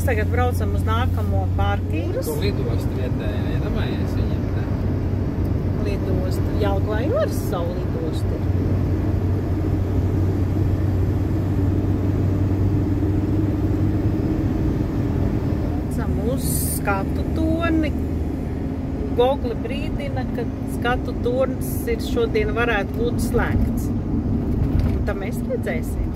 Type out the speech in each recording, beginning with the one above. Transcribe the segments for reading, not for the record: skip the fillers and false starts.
Mēs tagad braucam uz nākamo parkingu. Tur lidostu vietējā, iedomājies viņiem, ne? Lidostu. Jelgavā jau ar savu lidostu. Braucam uz skatu torni. Google brīdina, ka skatu tornis ir šodien varētu būt slēgts. Un tad mēs redzēsim.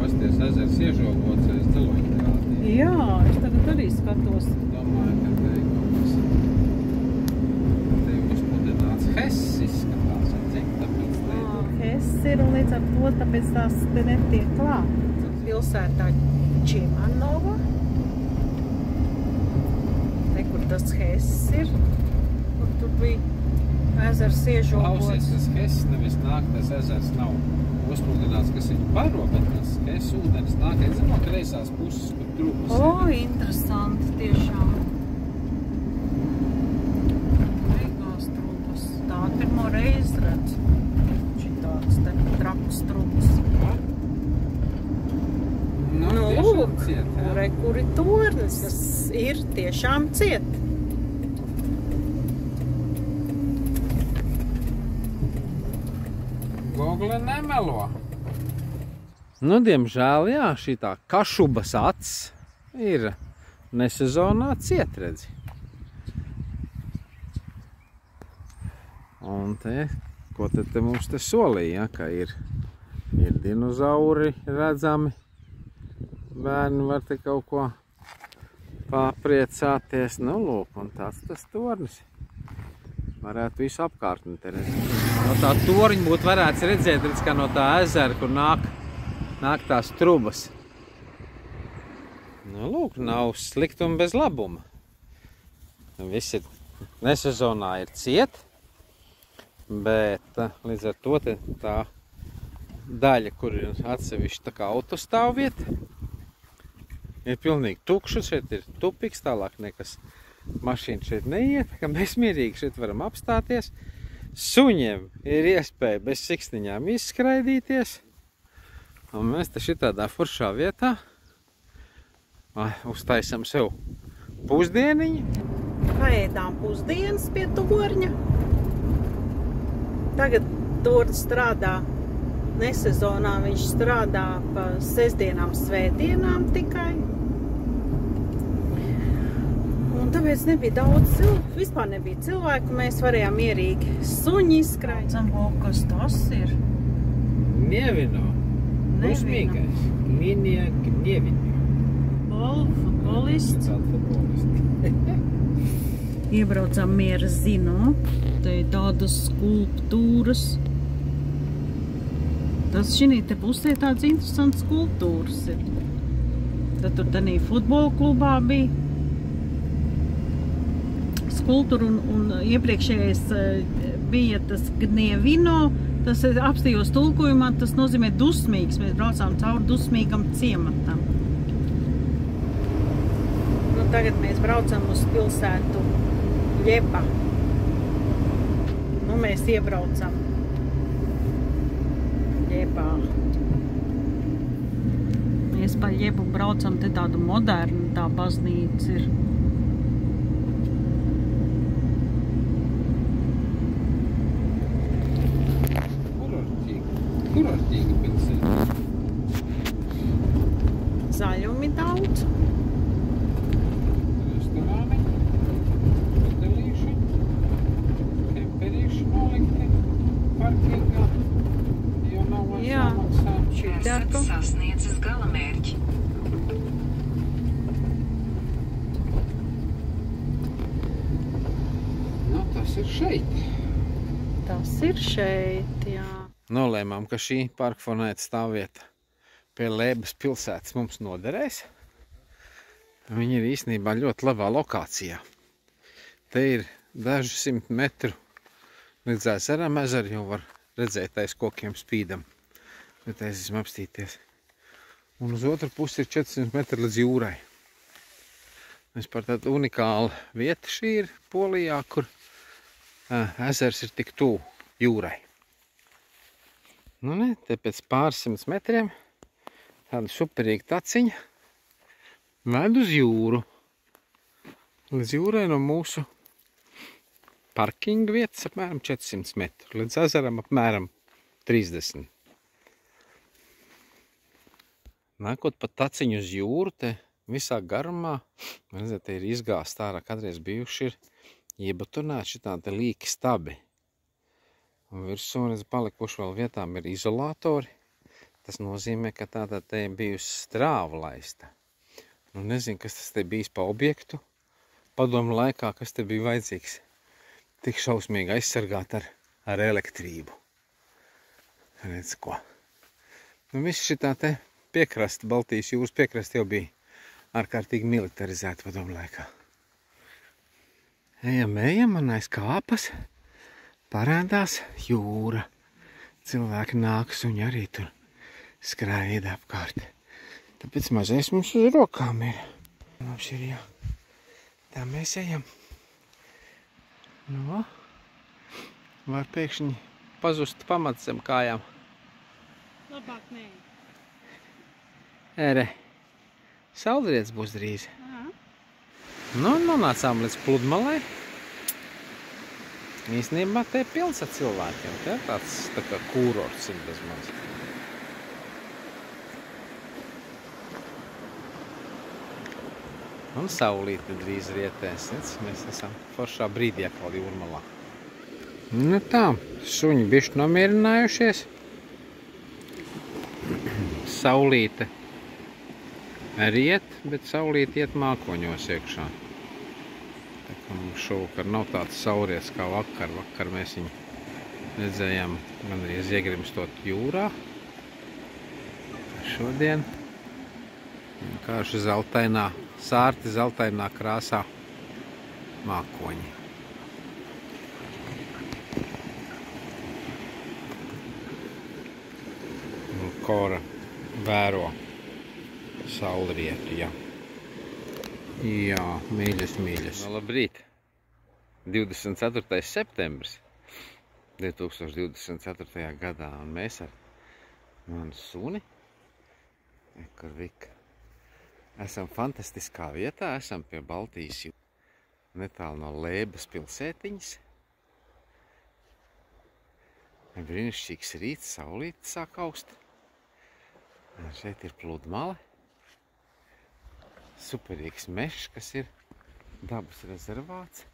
Pasties ezers iežogots aiz dzeloņa krātī. Jā, es tagad arī skatos. Domāju, ka te kaut kas te uzpludināts Hess izskatās, un cik tāpēc te Hess ir, un līdz ar to tāpēc tās te netiek klāt. Pilsētā Čimanova. Kur tas Hess ir, kur tur bija ezers iežogots. Klausies, tas Hess nevis nāk, tas ezers nav uzpludināts, kas viņu baro, bet tas Hess ūdens nāk aiz no kreisās puses, kur trūpas. O, interesanti, tiešām. Beigās trūpas. Tā pirmo reizi redz. Šitāds te trakus trūpas. Nu, lūk, re, kuri tornis, kas ir tiešām ciet. Google nemelo. Nu, diemžēl, jā, šitā Kašubas acs ir nesezonā ciet, redzi. Un te, ko te mums te solīja, ka ir dinozauri redzami. Bērni var te kaut ko papriecāties. Nu, lūk, un tāds tas tornis. Varētu visu apkārtni te redzēt. No tā torņa būtu varēts redzēt, kā no tā ezera, kur nāk tās trubas. Nu, lūk, nav sliktuma bez labuma. Visi nesezonā ir ciet, bet līdz ar to tā daļa, kur ir atsevišķi tā kā autostāvvieta, ir pilnīgi tukša, šeit ir tupīgs, tālāk nekas mašīna šeit neiet, ka mēs mierīgi šeit varam apstāties. Suņiem ir iespēja bez siksniņām izskraidīties, un mēs te šitādā foršā vietā uztaisam sev pusdieniņu. Paēdām pusdienas pie torņa. Tagad torņs strādā nesezonā, viņš strādā pa sestdienām, svētdienām tikai. Un tāpēc nebija daudz cilvēku, vispār nebija cilvēku, mēs varējām mierīgi suņi izskraidīt. Kas tas ir? Nievino. Uzmīgais. Linie Nievino. Futbolists. Iebraucām Miera Zino. Te ir tādas skulptūras. Tas šī te pusē tāds interesants skulptūras ir. Tad tur tanī futbola klubā bija skulptūra un iepriekšējais bija tas Gnievino. Tas apstījos tulkojumā, tas nozīmē dusmīgs. Mēs braucām cauri dusmīgam ciematam. Nu, tagad mēs braucam uz pilsētu Ļeba. Nu, mēs iebraucam Ļebā. Mēs pa Ļebu braucam, te tādu modernu tā baznīca ir. Kurortīga pilsēta. Zaļumi daudz. Restorāni, hotelīši, kemperīši nolikti parkingā, jo nav vairs jāmaksā. Esat sasniedzis galamērķi. Nu, tas ir šeit. Tas ir šeit, jā. Nolēmām, ka šī parkfonēta stāvvieta pie Ļebas pilsētas mums noderēs. Viņa ir īstenībā ļoti labā lokācijā. Te ir daži 100 metru līdz ezeram. Ezeru jau var redzēt aiz kokiem spīdam. Bet aizsim apstīties. Un uz otru pusi ir 400 metri līdz jūrai. Vispār tāda unikāla vieta šī ir Polijā, kur ezers ir tik tuvu jūrai. Nu ne, te pēc pāris 100 metriem Tāda superīga taciņa ved uz jūru. Līdz jūrai no mūsu parkinga vietas apmēram 400 metru. Līdz ezeram apmēram 30. Nākot pa taciņu uz jūru, te visā garumā, redzēt, te ir izgāst ārā, kādreiz bijuši ir iebatonēti šitādi līki stabi. Un virsū, redz, palikuši vēl vietām ir izolātori. Tas nozīmē, ka tātad te ir bijusi strāva laista. Nu, nezinu, kas tas te bijis pa objektu padomu laikā, kas te bija vajadzīgs tik šausmīgi aizsargāt ar elektrību. Redz, ko. Nu, viss šitā te piekrasta, Baltijas jūras piekrasta jau bija ārkārtīgi militarizēta padomu laikā. Ejam, man aiz kāpas parādās jūra. Cilvēki nāks un arī tur skraida apkārt. Tāpēc mazais mums uz rokām ir. Mums ir jā. Tā mēs ejam. Nu, var pēkšņi pazust pamats zem kājām. Labāk nē. Ere, saulrietis būs drīz. Nu, nonācām līdz pludmalei. Īstenībā te ir pilns ar cilvēkiem. Te ir tāds tā kā kūrorts ir bez maz. Un saulīte drīz rietēs. Mēs esam foršā brīdī atkal jūrmalā. Nu tā, suņi bišķi nomierinājušies. Saulīte riet, bet saulīte iet mākoņos iekšā. Tā kā mums šovakar nav tāds saulrietis kā vakar. Vakar mēs viņu redzējām gandrīz iegrimstot jūrā. Šodien vienkārši zeltainā, sārti zeltainā krāsā mākoņi. Un Kora vēro saulrietu, jā. Jā, mīļas. Nu, labrīt. 24. septembris 2024. gadā, un mēs ar manu suni, kur Vika, esam fantastiskā vietā, esam pie Baltijas jūras, netālu no Lēbas pilsētiņas. Brīnišķīgs rīts, saulīte sāk aust. Šeit ir pludmale. Superīgs mežs, kas ir dabas rezervāts.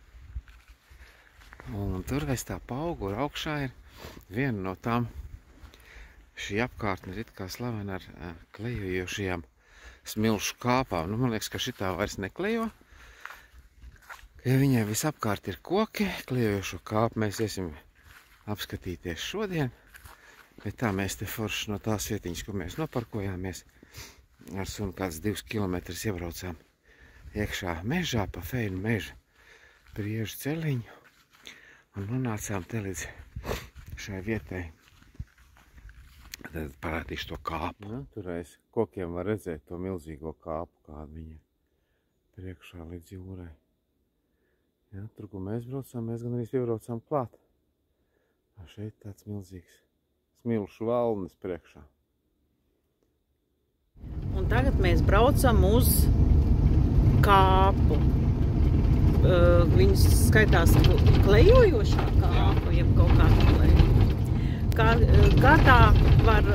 Un tur aiz tā paugura augšā ir viena no tām. Šī apkārtne ir it kā slavena ar klejojošajām smilšu kāpām. Nu, man liekas, ka šitā vairs neklejo. Ja viņai visapkārt ir koki, klejojošo kāpu mēs iesim apskatīties šodien. Bet tā mēs te forši no tās vietiņas, kur mēs noparkojāmies, ar sunu kāds 2 kilometrus iebraucām iekšā mežā, pa feinu meža priežu celiņu. Un nonācām te līdz šai vietai. Tad parādīšu to kāpu. Ja, tur aiz kokiem var redzēt to milzīgo kāpu, kāda viņa priekšā līdz jūrai. Ja, tur, kur mēs braucām, mēs gan arī piebraucām klāt. Šeit tāds milzīgs smilšu valnis priekšā. Un tagad mēs braucam uz kāpu. Viņas skaitās klejojošā kāpu, jeb kaut kāda klejojoša. Gadā var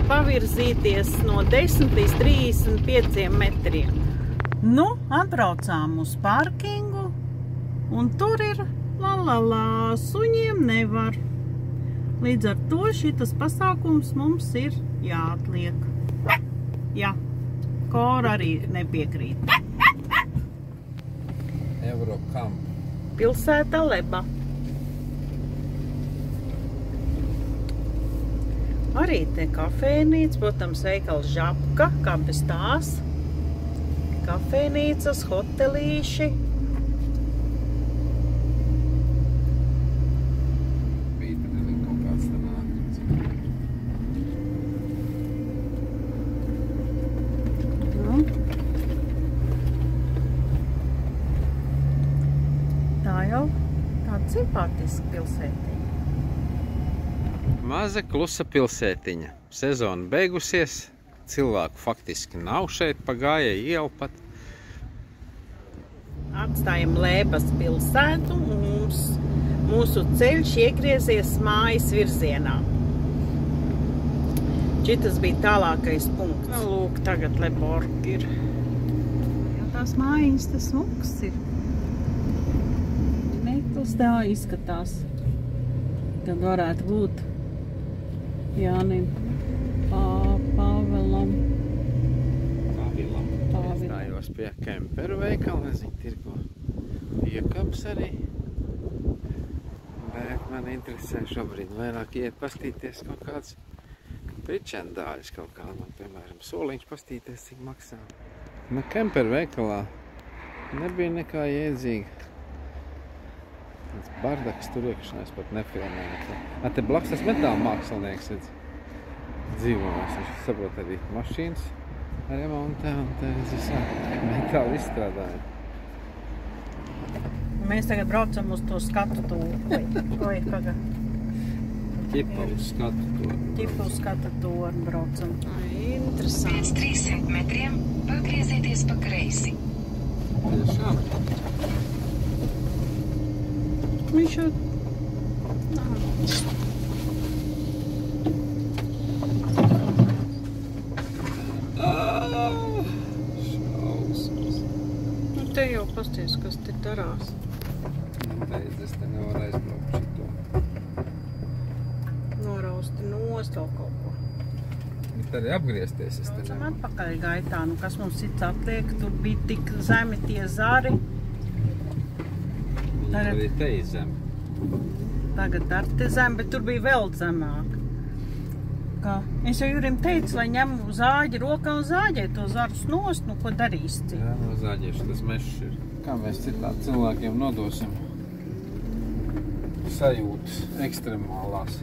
pavirzīties no 10 līdz 35 metriem. Nu, atbraucām uz parkingu, un tur ir lalala, suņiem nevar. Līdz ar to šitas pasākums mums ir jāatliek. Jā, Kora arī nepiekrīt. Eurokamp. Pilsēta Leba. Arī te kafejnīca, protams, veikals Žapka, kā bez tās. Kafejnīcas, hotelīši. Simpātiska pilsētiņa. Maza klusa pilsētiņa. Sezona beigusies, cilvēku faktiski nav šeit pa gāja ielu pat. Atstājam Lēbas pilsētu un mūsu ceļš iegriezies mājas virzienā. Šitas bija tālākais punkts. Nu, lūk, tagad Leborg ir. Jā, tās mājiņas, tas smuks ir. Nekls tā izskatās, kad varētu būt Jānim Pāvilam. Stājos pie kemperu veikala, nezinu, tirgo piekaps arī. Bet man interesē šobrīd vairāk iet pastīties kaut kāds pričendāļus kaut kādu, man, piemēram, soliņš pastīties, cik maksā. Nu, kemperu veikalā nebija nekā jēdzīga. Tas bardaks tur iekšanā, es pat nefilmēju. Te blakus tas metāla mākslinieks dzīvojās. Viņš saprot arī mašīnas remontē un te visā metāla izstrādāja. Mēs tagad braucam uz to skatu tūri. Oi, paga. Ķipa uz skatu torni. Ķipa uz skatu torni braucam. Interesanti. Pēc 300 metriem pagriezieties pa kreisi. Tiešām. Viņš jau... Šausmas. Nu, te jau pasties, kas te darās. Beidz, es te nevaru aizbraukt šito. Norausti nost vēl kaut ko. Bet arī apgriezties es te Braucam nevaru. atpakaļ gaitā. Nu, kas mums cits atliek? Tur bija tik zemi tie zari. Viņi arī te ir zem. Tagad ar te zem, bet tur bija vēl zemāk. Kā? Es jau Jurim teicu, lai ņem zāģi rokā un zāģē to zarus nost, nu ko darīs cik. Jā, no zāģieši tas mešs ir. Kā mēs citādi cilvēkiem nodosim sajūtas ekstremālās?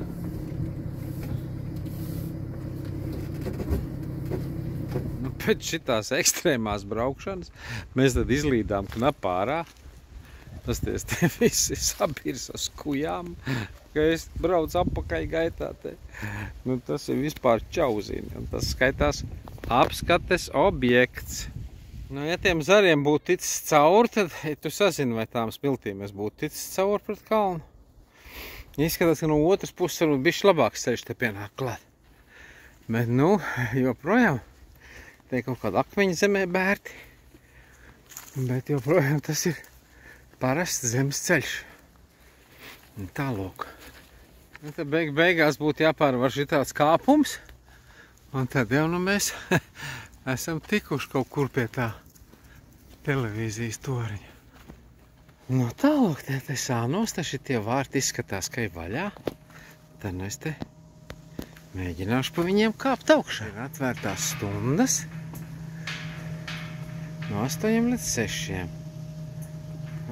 Nu, pēc šitās ekstrēmās braukšanas mēs tad izlīdām knapā ārā. Pasties, te visi sabirs uz kujām, ka es braucu apakaļ gaitā te. Nu, tas ir vispār čauzini, un tas skaitās apskates objekts. Nu, ja tiem zariem būtu ticis cauri, tad, ja tu sazini, vai tām smiltīm es būtu ticis cauri pret kalnu. Izskatās, ka no otras puses varbūt bišķi labāks ceļš te pienāk klāt. Bet, nu, joprojām, te ir kaut kāda akmeņa zemē bērti. Bet joprojām tas ir parasts zemes ceļš. Un tālūk. Un tad beigās būtu jāpārvar šitāds kāpums. Un tad jau nu mēs esam tikuši kaut kur pie tā televīzijas toriņa. Nu tālūk, te sānos, te šitie vārti izskatās, ka ir vaļā. Tad nu es te mēģināšu pa viņiem kāpt augšā. Ir atvērtās stundas no 8 līdz 6.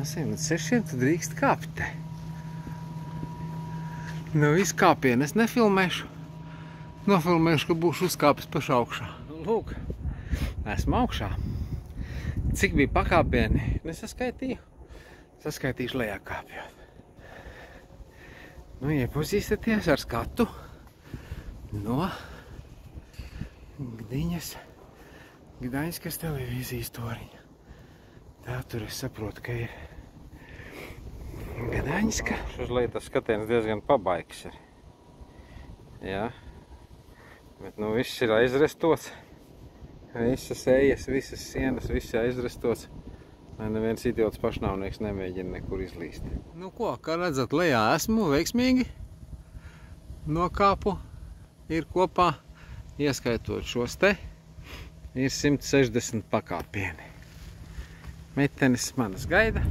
8 līdz 6 tu drīkst kāpt te. Nu, visu kāpienu es nefilmēšu. Nofilmēšu, ka būšu uzkāpis pašā augšā. Nu, lūk, esmu augšā. Cik bija pakāpieni? Nesaskaitīju. Saskaitīšu lejā kāpjot. Nu, iepazīstaties ar skatu no Gdaņskas televīzijas toriņa. Tā tur es saprotu, ka ir Gdaņska. Šos lietas skatiens diezgan pabaigs ir. Jā. Bet nu viss ir aizrestots. Visas ejas, visas sienas, viss ir aizrestots. Lai neviens idiots pašnāvnieks nemēģina nekur izlīst. Nu ko, kā redzat, lejā esmu veiksmīgi. Nokāpu ir kopā, ieskaitot šos te, ir 160 pakāpieni. Meitenis manas gaida.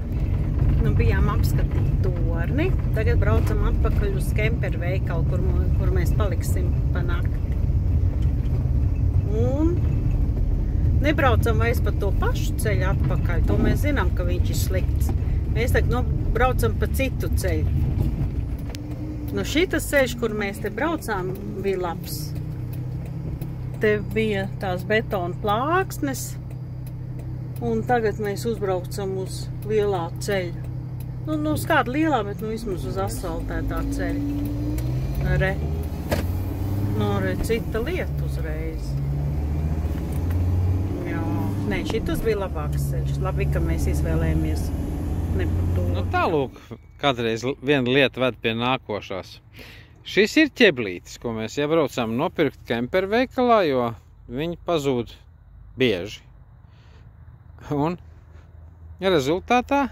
Nu, bijām apskatīt torni. Tagad braucam atpakaļ uz kemperu veikalu, kur mēs paliksim pa nakti. Un nebraucam vairs pa to pašu ceļu atpakaļ. To mēs zinām, ka viņš ir slikts. Mēs tagad braucam pa citu ceļu. Nu, šitas ceļš, kur mēs te braucām, bija labs. Te bija tās betona plāksnes. Un tagad mēs uzbraucam uz lielā ceļa. Nu, uz kāda lielā, bet nu vismaz uz asfaltētā ceļa. Re. Nu, re, cita lieta uzreiz. Jā. Nē, šitas bija labāks ceļš. Labi, ka mēs izvēlējamies ne par to. Nu tālūk, kādreiz viena lieta ved pie nākošās. Šis ir ķeblītis, ko mēs iebraucām nopirkt kemperu veikalā, jo viņi pazūd bieži. Un rezultātā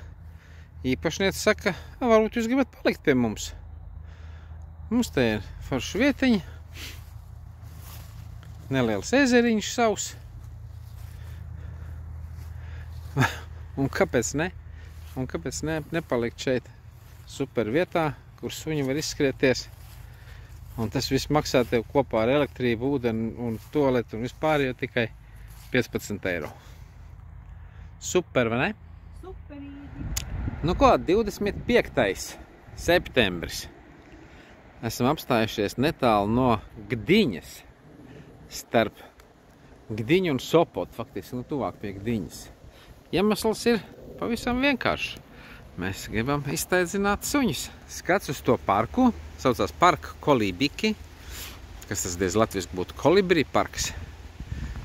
īpašniece saka, varbūt jūs gribat palikt pie mums. Mums te ir forša vietiņa, neliels ezeriņš savs. Un kāpēc ne? Un kāpēc nepalikt šeit super vietā, kur suņi var izskrieties. Un tas viss maksā tev kopā ar elektrību, ūdeni un toaletu un vispār jau tikai 15 eiro. Super, vai ne? Superīgi. Nu ko, 25. septembris. Esam apstājušies netālu no Gdiņas. Starp Gdiņu un Sopotu, faktiski, nu tuvāk pie Gdiņas. Iemesls ir pavisam vienkārši. Mēs gribam iztaidzināt suņus. Skats uz to parku, saucās Park Kolibiki, kas tas diez latviski būtu Kolibri parks,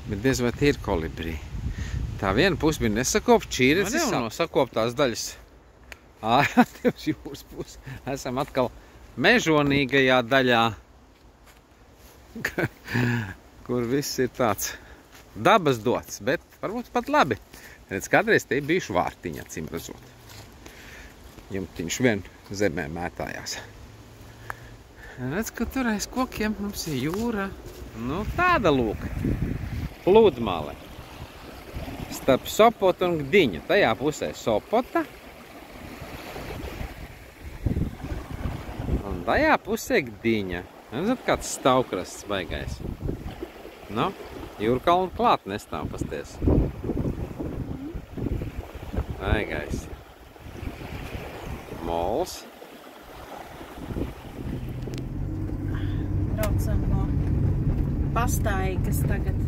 bet diez vai tie ir Kolibri. Tā viena puse bija nesakopta, čīres ir no sakoptās daļas. Ārā uz jūras pusi. Esam atkal mežonīgajā daļā, kur viss ir tāds dabas dots, bet varbūt pat labi. Redz, kādreiz te ir bijuši vārtiņi, acīm redzot. Jumtiņš vien zemē mētājās. Redz, ka tur aiz kokiem mums ir jūra. Nu, tāda lūk. Pludmale. Starp Sopotu un Gdiņu. Tajā pusē Sopota. Un tajā pusē Gdiņa. Redzat, kāds stāvkrasts baigais. Nu, Jūrkalnu klāt nestāv, pasties. Baigais. Mols. Braucam no pastaigas tagad.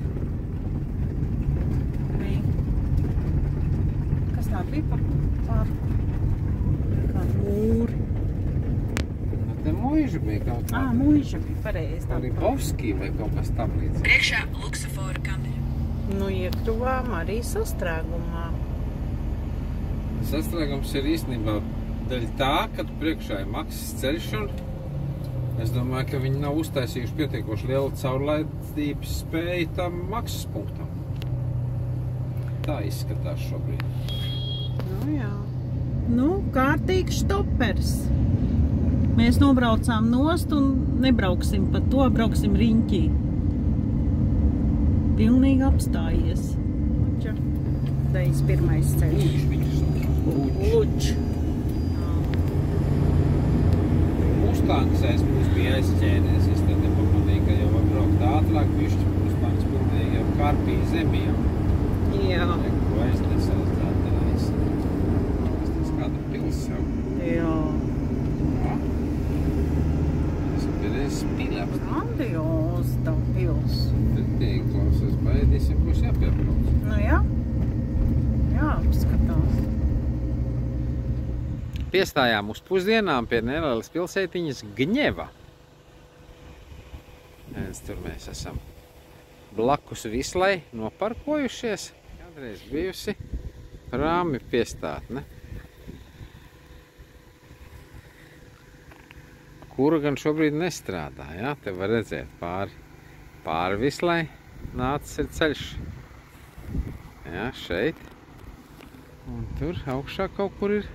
Kas tā bija par parku? Kā mūri. Nu, te muiža bija kaut kā. Muiža bija pareizi. Ribovski vai kaut kas tam līdz. Priekšā luksofora kamera. Nu, iekļuvām arī sastrēgumā. Sastrēgums ir īstenībā daļa tā, ka priekšā ir Maksas ceļš un es domāju, ka viņi nav uztaisījuši pietiekoši lielu caurlaidības spēju tam Maksas punktam. Tā izskatās šobrīd. Nu jā. Nu, kārtīgs štopers. Mēs nobraucām nost un nebrauksim pa to, brauksim riņķī. Pilnīgi apstājies. Luča. 91. ceļš. Luč. Mustangs aizpūs bija aizķēries. Es tad nepamanīju, ka jau var braukt ātrāk. Bišķi Mustangs pilnīgi jau kārpīja zemī. Jā. Ko aiznesās dzeltenais. Tas kāda pils jau. Jā. Es pirēs pilēps. Grandios tā pils. Pretīgi klausies, baidīsim, būs jāpiebrauc. Nu jā. Jā, apskatās. Piestājām uz pusdienām pie nelielas pilsētiņas Gņeva. Tur mēs esam blakus Vislai noparkojušies. Kādreiz bijusi prāmi piestātne. Kura gan šobrīd nestrādā, jā? Te var redzēt pāri Vislai nācis ir ceļš. Jā, šeit. Un tur augšā kaut kur ir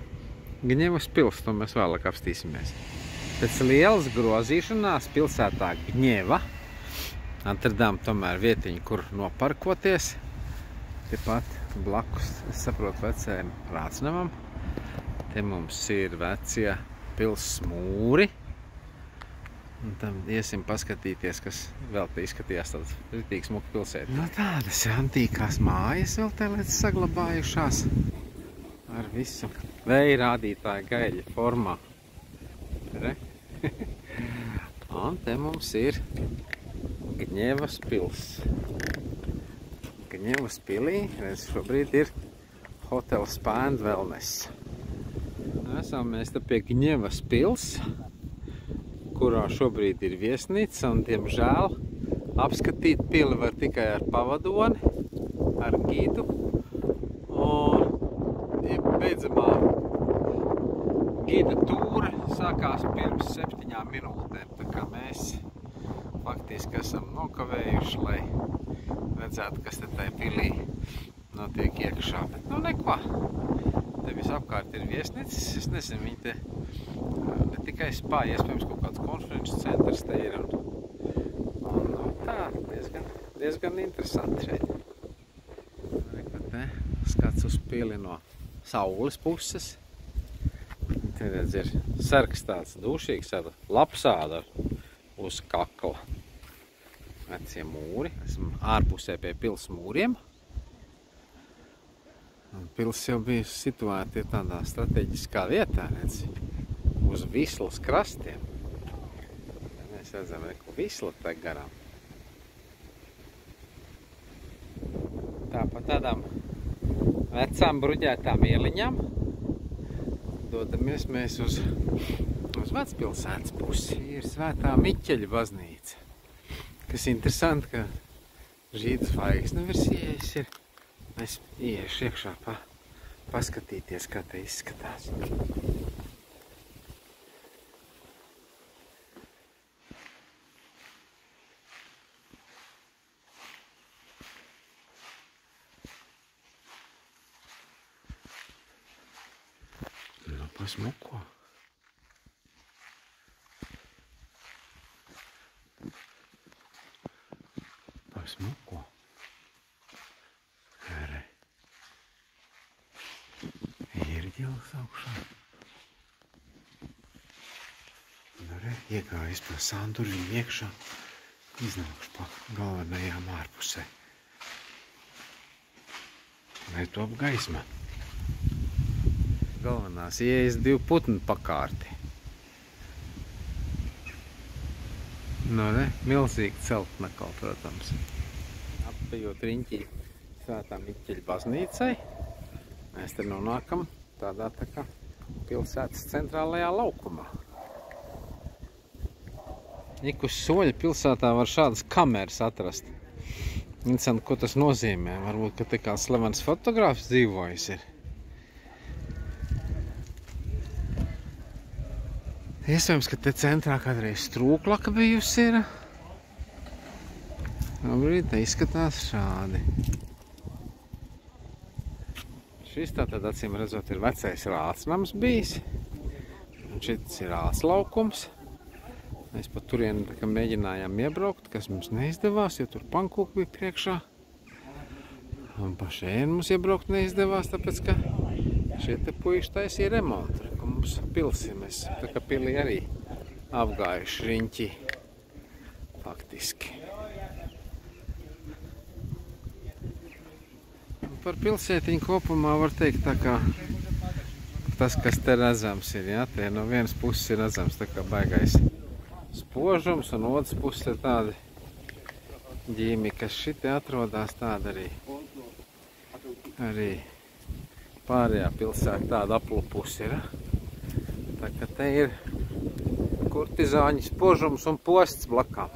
Gņevas pils, to mēs vēlāk apstīsimies. Pēc lielas grozīšanās pilsētā Gņeva atradām tomēr vietiņu, kur noparkoties. Tepat blakus, es saprotu, vecajam Rācnamam. Te mums ir vecie pils mūri. Un tam iesim paskatīties, kas vēl te izskatījās tāds ritīgi smuka pilsēta. Nu tādas antīkās mājas vēl te līdz saglabājušās. Ar visu vēja rādītāju gaļa formā. Re? Un te mums ir Gņevas pils. Gņevas pilī, redz, šobrīd ir Hotel Spa and Wellness. Esam mēs te pie Gņevas pils, kurā šobrīd ir viesnīca, un, diemžēl, apskatīt pili var tikai ar pavadoni. ar gidu. Un beidzamā gida tūre sākās pirms 7 minūtēm, tā kā mēs faktiski esam nokavējuši, lai redzētu, kas te tai pilī notiek iekšā. Bet nu neko, te visapkārt ir viesnīcas, es nezinu, viņi te ne tikai spā, iespējams kaut kāds konferences centrs te ir un tā diezgan interesanti šeit. Te skats uz pili no saules puses. Te redz ir sargs tāds dušīgs ar lapsādu uz kakla. Vecie mūri. Esam ārpusē pie pils mūriem. Pils jau bija situēta tādā strateģiskā vietā, redz, uz Vislas krastiem. Mēs redzam, ka Visla te garām. Tā pa tādām vecām bruģētām ieliņām dodamies mēs uz Vecpilsētas pusi. Ir Svētā Miķeļa baznīca, kas interesanti, ka žīdu zvaigzne virs ieejas ir. Mēs ieiešu iekšā paskatīties, kā te izskatās. Nu, pasmuko. Pasmuko. Re. Ierģelis augšā. Nu, re, iegājis pa sandurvīm iekšā. Iznākšu pa galvenajām ārpusē. Lai top gaisma. Galvenās ieejas 2 putnu pakārti. Nu, re, milzīgi celtnekal, protams. Apējot riņķī Svētā Miķeļa baznīcai, mēs te nonākam tādā tā kā pilsētas centrālajā laukumā. Ik uz soļa pilsētā var šādas kameras atrast. Interesanti, ko tas nozīmē. Varbūt, ka te kāds slavens fotogrāfs dzīvojis ir. Iespējams, ka te centrā kādreiz strūklaka bijusi ir. Labrīt, te izskatās šādi. Šis tātad, acīm redzot, ir vecais rācnams bijis. Un šis ir rāclaukums. Mēs pat turieni mēģinājām iebraukt, kas mums neizdevās, jo tur pankūki bija priekšā. Un pa šeit mums iebraukt neizdevās, tāpēc, ka šie te puiši taisīja remontu. Mums pilsi, mēs tā kā pilī arī apgājuši riņķi, faktiski. Par pilsētiņu kopumā var teikt tā kā tas, kas te redzams ir, jā, te no vienas puses ir redzams tā kā baigais spožums, un otras puses ir tādi ģīmi, kas šitie atrodās tāda arī pārējā pilsēta tāda aplupusi ir. Tā kā te ir kurtizāņu spožums un posts blakām.